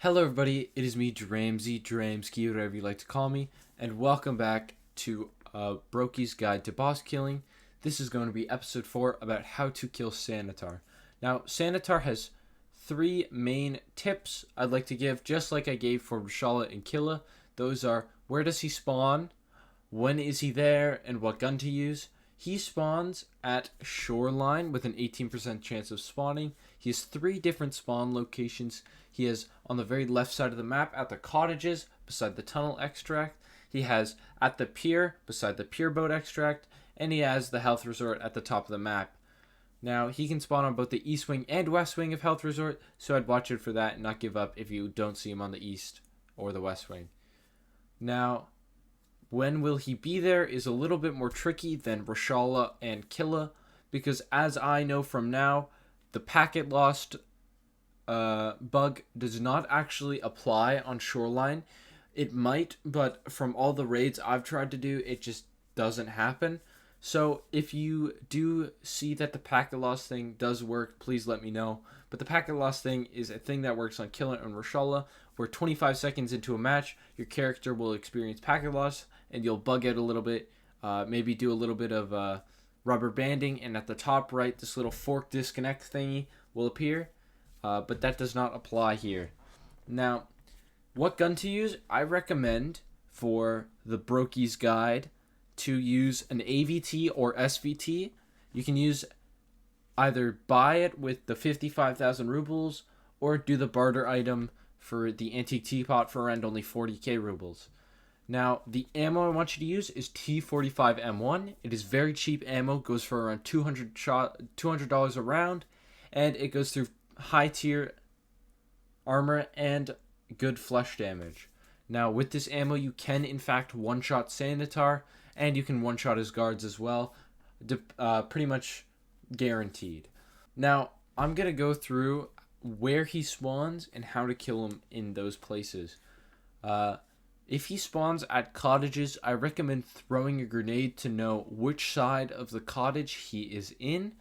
Hello everybody, it is me, Dramsy, Dramsky, whatever you like to call me, and welcome back to Brokies Guide to Boss Killing. This is going to be episode 4 about how to kill Sanitar. Now, Sanitar has 3 main tips I'd like to give, just like I gave for Rashala and Killa. Those are, where does he spawn, when is he there, and what gun to use. He spawns at Shoreline with an 18% chance of spawning. He has 3 different spawn locations. He has on the very left side of the map at the cottages beside the tunnel extract. He has at the pier beside the pier boat extract. And he has the health resort at the top of the map. Now, he can spawn on both the east wing and west wing of health resort, so I'd watch it for that and not give up if you don't see him on the east or the west wing. Now, when will he be there is a little bit more tricky than Rashala and Killa, because as I know from now, the packet lost bug does not actually apply on Shoreline. It might, but from all the raids I've tried to do, it just doesn't happen. So if you do see that the packet loss thing does work, please let me know. But the packet loss thing is a thing that works on Killa and Rashala, where 25 seconds into a match, your character will experience packet loss, and you'll bug out a little bit, maybe do a little bit of rubber banding, and at the top right, this little fork disconnect thingy will appear, but that does not apply here. Now, what gun to use? I recommend for the Brokies Guide to use an AVT or SVT. You can use either buy it with the 55,000 rubles or do the barter item for the antique teapot for around only 40k rubles. Now, the ammo I want you to use is T45M1. It is very cheap ammo, goes for around $200 a round, and it goes through high tier armor and good flesh damage. Now, with this ammo, you can in fact one-shot Sanitar, and you can one-shot his guards as well, pretty much guaranteed. Now, I'm going to go through where he spawns and how to kill him in those places. If he spawns at cottages, I recommend throwing a grenade to know which side of the cottage he is in.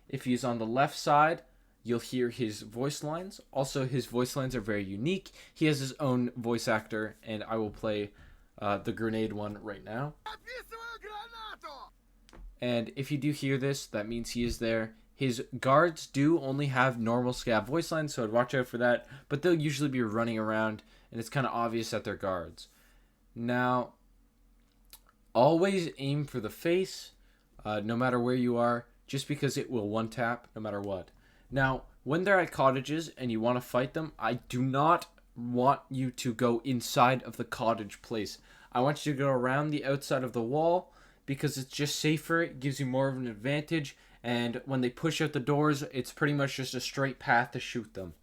If he's on the left side, you'll hear his voice lines. Also, his voice lines are very unique. He has his own voice actor, and I will play the grenade one right now. And if you do hear this, that means he is there. His guards do only have normal scav voice lines, so I'd watch out for that. But they'll usually be running around, and it's kind of obvious that they're guards. Now, always aim for the face, no matter where you are, just because it will one-tap no matter what. Now, when they're at cottages and you want to fight them, I do not want you to go inside of the cottage place. I want you to go around the outside of the wall, because it's just safer, it gives you more of an advantage, and when they push out the doors, it's pretty much just a straight path to shoot them.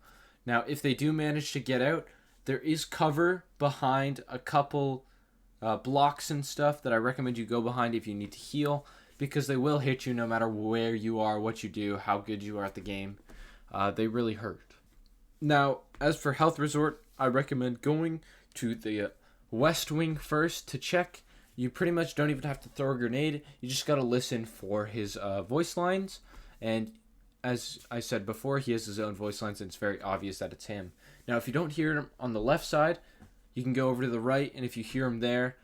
Now, if they do manage to get out, there is cover behind a couple blocks and stuff that I recommend you go behind if you need to heal, because they will hit you no matter where you are, what you do, how good you are at the game. They really hurt. Now, as for health resort, I recommend going to the west wing first to check. You pretty much don't even have to throw a grenade. You just got to listen for his voice lines. And as I said before, he has his own voice lines, and it's very obvious that it's him. Now, if you don't hear him on the left side, you can go over to the right, and if you hear him there,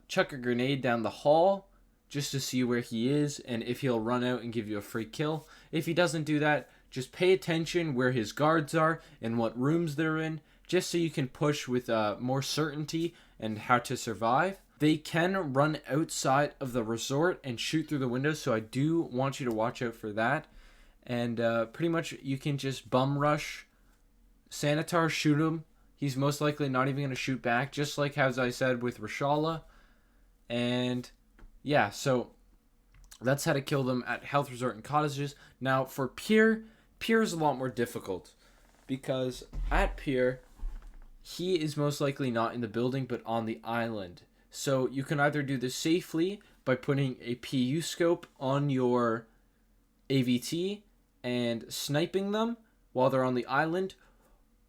chuck a grenade down the hall just to see where he is and if he'll run out and give you a free kill. If he doesn't do that, just pay attention where his guards are and what rooms they're in, just so you can push with more certainty and how to survive. They can run outside of the resort and shoot through the windows, so I do want you to watch out for that. And pretty much you can just bum rush Sanitar, shoot him. He's most likely not even going to shoot back, just like as I said with Rashala. And yeah, so that's how to kill them at health resort and cottages. Now for pier is a lot more difficult, because at pier, he is most likely not in the building but on the island. So you can either do this safely by putting a PU scope on your AVT and sniping them while they're on the island,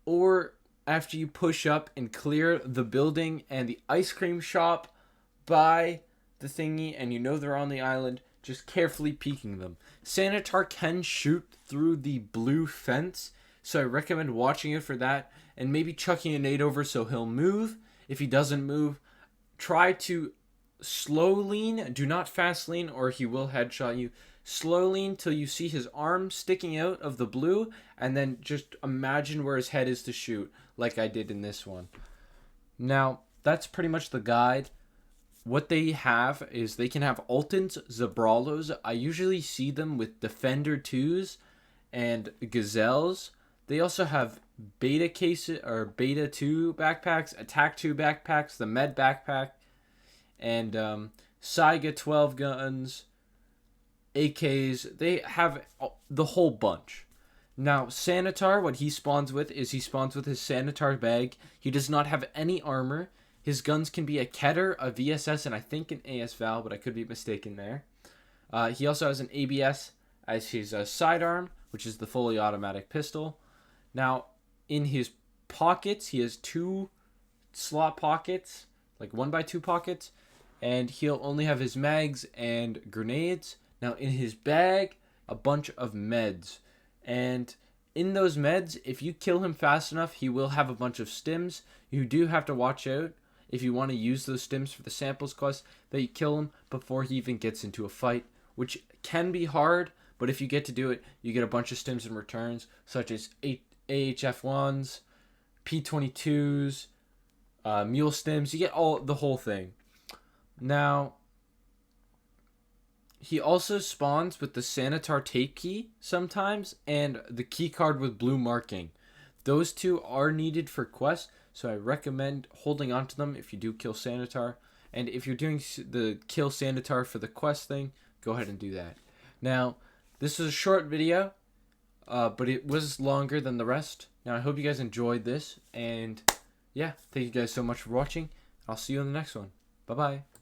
or after you push up and clear the building and the ice cream shop by the thingy and you know they're on the island, just carefully peeking them. Sanitar can shoot through the blue fence, So I recommend watching it for that, and maybe chucking a nade over so he'll move. If he doesn't move, try to slow lean. Do not fast lean, or he will headshot you. Slow lean till you see his arm sticking out of the blue, and then just imagine where his head is to shoot, like I did in this one. Now, that's pretty much the guide. What they have is they can have Ultons, Zabralos. I usually see them with Defender 2s and Gazelles. They also have Beta cases or Beta 2 backpacks, Attack 2 backpacks, the Med backpack, and Saiga 12 guns, AKs. They have the whole bunch. Now, Sanitar, what he spawns with is he spawns with his Sanitar bag. He does not have any armor. His guns can be a Keter, a VSS, and I think an AS Val, but I could be mistaken there. He also has an ABS as his sidearm, which is the fully automatic pistol. Now, in his pockets, he has 2 slot pockets, like 1x2 pockets, and he'll only have his mags and grenades. Now, in his bag, a bunch of meds. And in those meds, if you kill him fast enough, he will have a bunch of stims. You do have to watch out if you want to use those stims for the samples quest that you kill him before he even gets into a fight, which can be hard, but if you get to do it, you get a bunch of stims in returns, such as AHF1s, P22s, mule stims. You get the whole thing. Now, he also spawns with the Sanitar tape key sometimes and the key card with blue marking. Those 2 are needed for quests, so I recommend holding on to them if you do kill Sanitar. And if you're doing the kill Sanitar for the quest thing, go ahead and do that. Now, this was a short video, but it was longer than the rest. Now, I hope you guys enjoyed this, and yeah, thank you guys so much for watching. I'll see you in the next one. Bye-bye.